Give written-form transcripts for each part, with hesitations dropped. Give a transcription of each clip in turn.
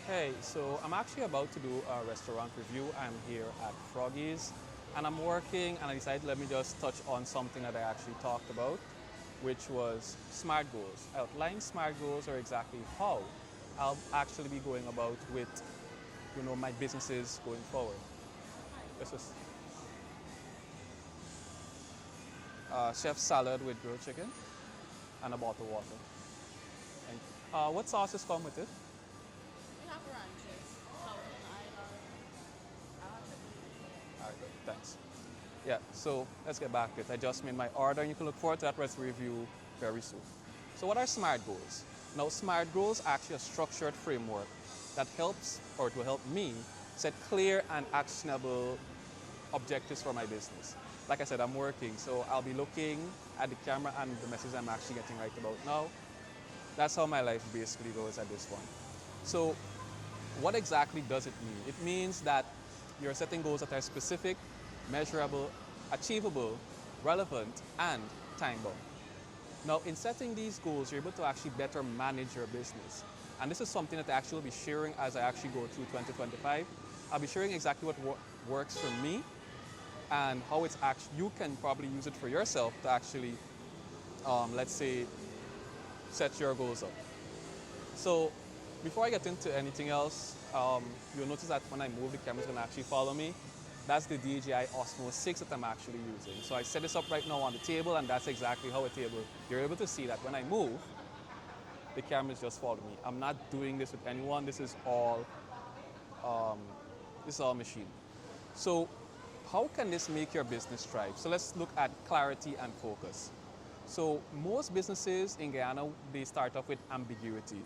Hey, so I'm actually about to do a restaurant review. I'm here at Froggy's and I'm working and I decided let me just touch on something that I actually talked about, which was SMART goals. Outline SMART goals are exactly how I'll actually be going about with my businesses going forward. This is chef salad with grilled chicken and a bottle of water. Thank you. What sauces come with it? We have ranches, Thousand Island. I have the All right, good. Thanks. Yeah, so let's get back to it. I just made my order and you can look forward to that recipe review very soon. So what are SMART goals? Now SMART goals are actually a structured framework that helps or to help me set clear and actionable objectives for my business. Like I said, I'm working, so I'll be looking at the camera and the message I'm actually getting right about now. That's how my life basically goes at this point. So what exactly does it mean? It means that you're setting goals that are specific, measurable, achievable, relevant, and time bound. Now, in setting these goals, you're able to actually better manage your business. And this is something that I actually will be sharing as I actually go through 2025. I'll be sharing exactly what works for me and how it's actually, you can probably use it for yourself to actually, let's say, set your goals up. So before I get into anything else, you'll notice that when I move, the camera's gonna actually follow me. That's the DJI Osmo 6 that I'm actually using. So I set this up right now on the table and that's exactly how it's able, you're able to see that when I move, the camera's just following me. I'm not doing this with anyone. This is all machine. So how can this make your business thrive? So let's look at clarity and focus. So most businesses in Guyana, they start off with ambiguity.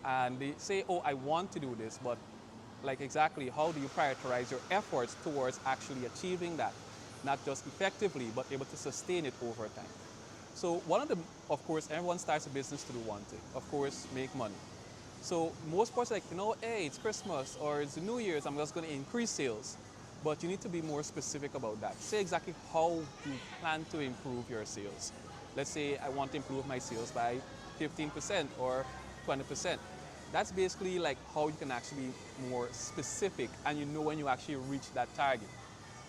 And they say, oh, I want to do this, but like exactly how do you prioritize your efforts towards actually achieving that? Not just effectively, but able to sustain it over time. So one of the, of course, everyone starts a business to do one thing. Of course, make money. So most parts like, hey, it's Christmas or it's the New Year's, I'm just going to increase sales. But you need to be more specific about that. Say exactly how you plan to improve your sales. Let's say I want to improve my sales by 15% or 20%. That's basically like how you can actually be more specific and you know when you actually reach that target.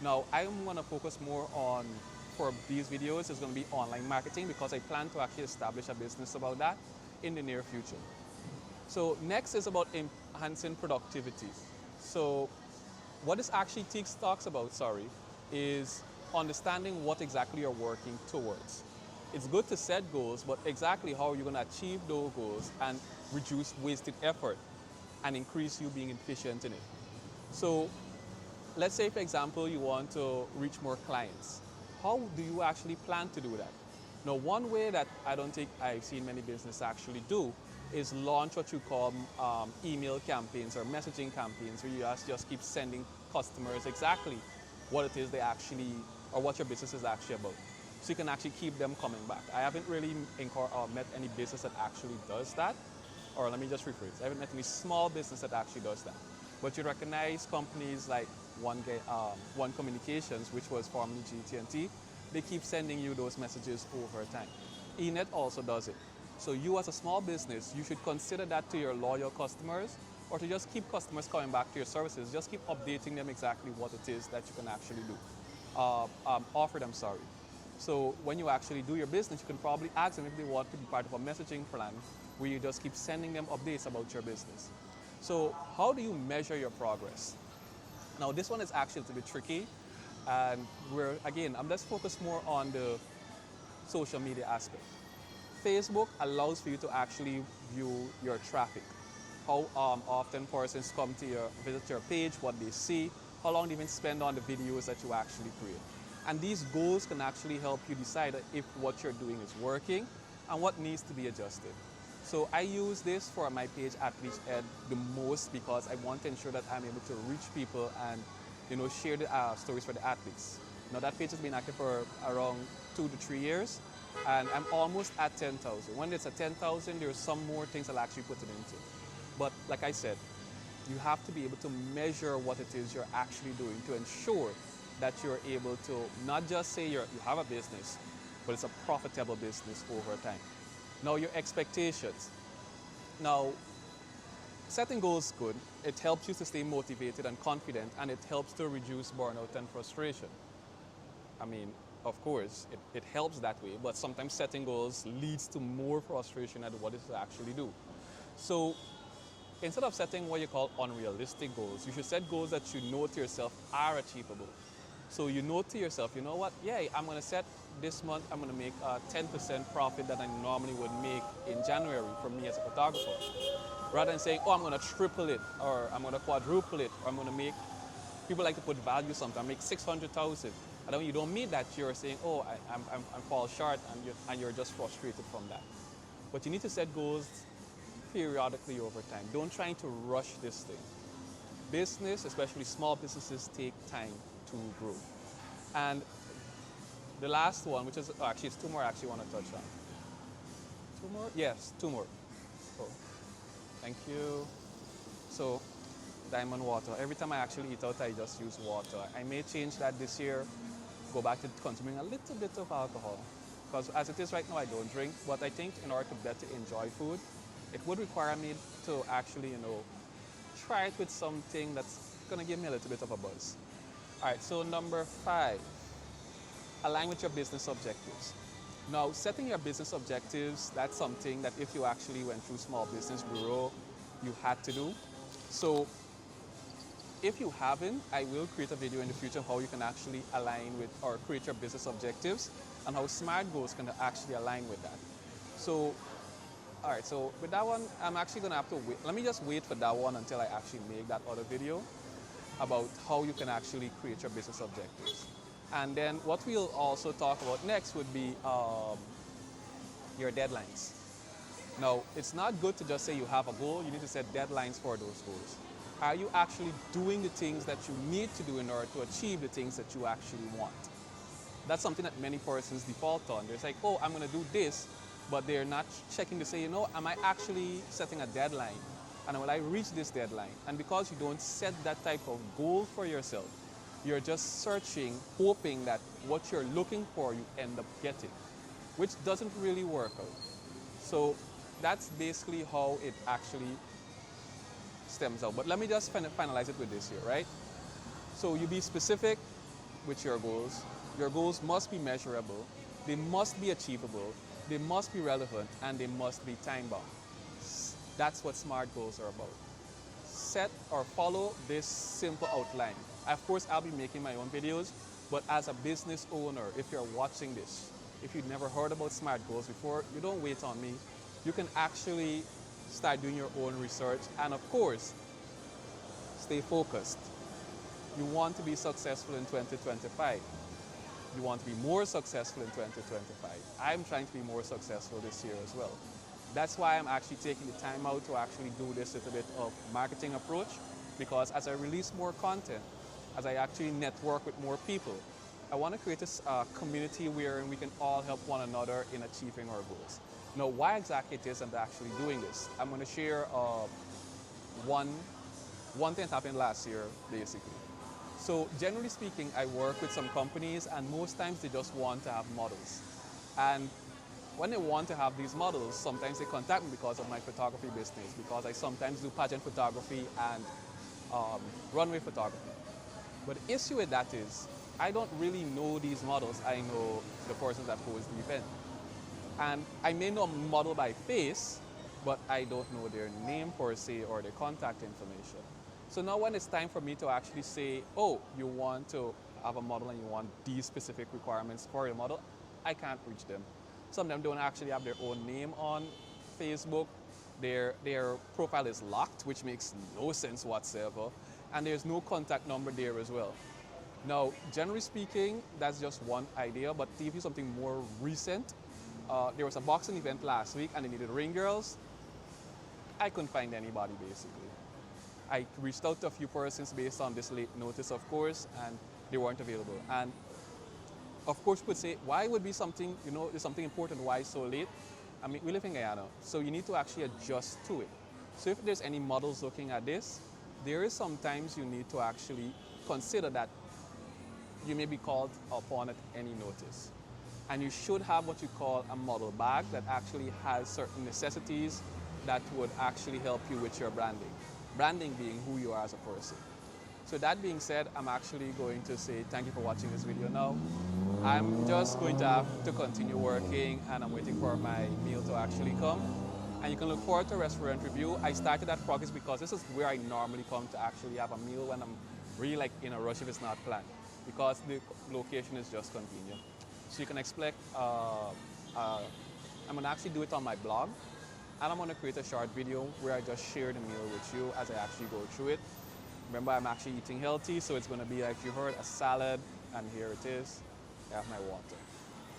Now, I'm going to focus more on, for these videos, it's going to be online marketing because I plan to actually establish a business about that in the near future. So next is about enhancing productivity. So what this actually talks about, is understanding what exactly you're working towards. It's good to set goals, but exactly how you're going to achieve those goals and reduce wasted effort and increase you being efficient in it. So let's say, for example, you want to reach more clients. How do you actually plan to do that? Now, one way that I don't think I've seen many businesses actually do is launch what you call email campaigns or messaging campaigns where you just keep sending customers exactly what it is they actually, or what your business is actually about. So you can actually keep them coming back. I haven't really met any business that actually does that. Or let me just rephrase. I haven't met any small business that actually does that. But you recognize companies like One Communications, which was formerly GT&T, they keep sending you those messages over time. eNet also does it. So you as a small business, you should consider that to your loyal customers or to just keep customers coming back to your services. Just keep updating them exactly what it is that you can actually do. Offer them, sorry. So when you actually do your business, you can probably ask them if they want to be part of a messaging plan where you just keep sending them updates about your business. So how do you measure your progress? Now this one is actually a little bit tricky and again, I'm just focused more on the social media aspect. Facebook allows for you to actually view your traffic. How often persons come to visit your page, what they see, how long they even spend on the videos that you actually create. And these goals can actually help you decide if what you're doing is working and what needs to be adjusted. So I use this for my page Athletes Ed the most because I want to ensure that I'm able to reach people and share the stories for the athletes. Now that page has been active for around 2 to 3 years and I'm almost at 10,000. When it's at 10,000, there's some more things I'll actually put it into. But like I said, you have to be able to measure what it is you're actually doing to ensure that you're able to not just say you have a business, but it's a profitable business over time. Now, your expectations. Now, setting goals is good. It helps you to stay motivated and confident, and it helps to reduce burnout and frustration. I mean, of course, it helps that way, but sometimes setting goals leads to more frustration than what it actually do. So instead of setting what you call unrealistic goals, you should set goals that you know to yourself are achievable. So you know to yourself, you know what? Yeah, I'm going to set this month, I'm going to make a 10% profit that I normally would make in January for me as a photographer. Rather than saying, oh, I'm going to triple it, or I'm going to quadruple it, or I'm going to make, people like to put value something, I make 600,000. And then when you don't meet that, you're saying, oh, I'm fall short, and you're just frustrated from that. But you need to set goals periodically over time. Don't try to rush this thing. Business, especially small businesses, take time to grow. And the last one, which is actually it's two more I actually want to touch on. Two more? Yes, two more. Oh, thank you. So, diamond water. Every time I actually eat out, I just use water. I may change that this year, go back to consuming a little bit of alcohol. Because as it is right now, I don't drink. But I think in order to better enjoy food, it would require me to actually, try it with something that's going to give me a little bit of a buzz. All right, so number 5, align with your business objectives. Now, setting your business objectives, that's something that if you actually went through Small Business Bureau, you had to do. So if you haven't, I will create a video in the future how you can actually align with or create your business objectives and how SMART goals can actually align with that. So, all right, so with that one, I'm actually gonna have to wait. Let me just wait for that one until I actually make that other video about how you can actually create your business objectives. And then what we'll also talk about next would be your deadlines. Now, it's not good to just say you have a goal, you need to set deadlines for those goals. Are you actually doing the things that you need to do in order to achieve the things that you actually want? That's something that many persons default on. They're like, oh, I'm gonna do this, but they're not checking to say, am I actually setting a deadline? And will I reach this deadline? And because you don't set that type of goal for yourself, you're just searching, hoping that what you're looking for, you end up getting, which doesn't really work out. So that's basically how it actually stems out. But let me just finalize it with this here, right? So you be specific with your goals. Your goals must be measurable, they must be achievable, they must be relevant, and they must be time-bound. That's what SMART goals are about. Set or follow this simple outline. Of course, I'll be making my own videos, but as a business owner, if you're watching this, if you've never heard about SMART goals before, you don't wait on me. You can actually start doing your own research, and of course, stay focused. You want to be successful in 2025. You want to be more successful in 2025. I'm trying to be more successful this year as well. That's why I'm actually taking the time out to actually do this little bit of marketing approach, because as I release more content, as I actually network with more people, I want to create a community where we can all help one another in achieving our goals. Now, why exactly it is I'm actually doing this? I'm going to share one thing that happened last year, basically. So generally speaking, I work with some companies, and most times they just want to have models. And when they want to have these models, sometimes they contact me because of my photography business, because I sometimes do pageant photography and runway photography. But the issue with that is, I don't really know these models. I know the person that hosts the event. And I may know a model by face, but I don't know their name per se or their contact information. So now when it's time for me to actually say, oh, you want to have a model and you want these specific requirements for your model, I can't reach them. Some of them don't actually have their own name on Facebook. Their profile is locked, which makes no sense whatsoever. And there's no contact number there as well. Now, generally speaking, that's just one idea, but to give you something more recent, there was a boxing event last week and they needed ring girls. I couldn't find anybody, basically. I reached out to a few persons based on this late notice, of course, and they weren't available. And of course, you could say, why would be something, there's something important, why so late? I mean, we live in Guyana, so you need to actually adjust to it. So if there's any models looking at this, there is sometimes you need to actually consider that you may be called upon at any notice. And you should have what you call a model bag that actually has certain necessities that would actually help you with your branding. Branding being who you are as a person. So that being said, I'm actually going to say thank you for watching this video now. I'm just going to have to continue working and I'm waiting for my meal to actually come. And you can look forward to a restaurant review. I started that progress because this is where I normally come to actually have a meal when I'm really like in a rush if it's not planned, because the location is just convenient. So you can expect, I'm gonna actually do it on my blog, and I'm gonna create a short video where I just share the meal with you as I actually go through it. Remember, I'm actually eating healthy, so it's gonna be, like you heard, a salad, and here it is. I have my water.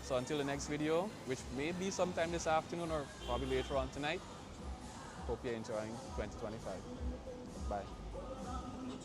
So until the next video, which may be sometime this afternoon or probably later on tonight, hope you're enjoying 2025. Bye.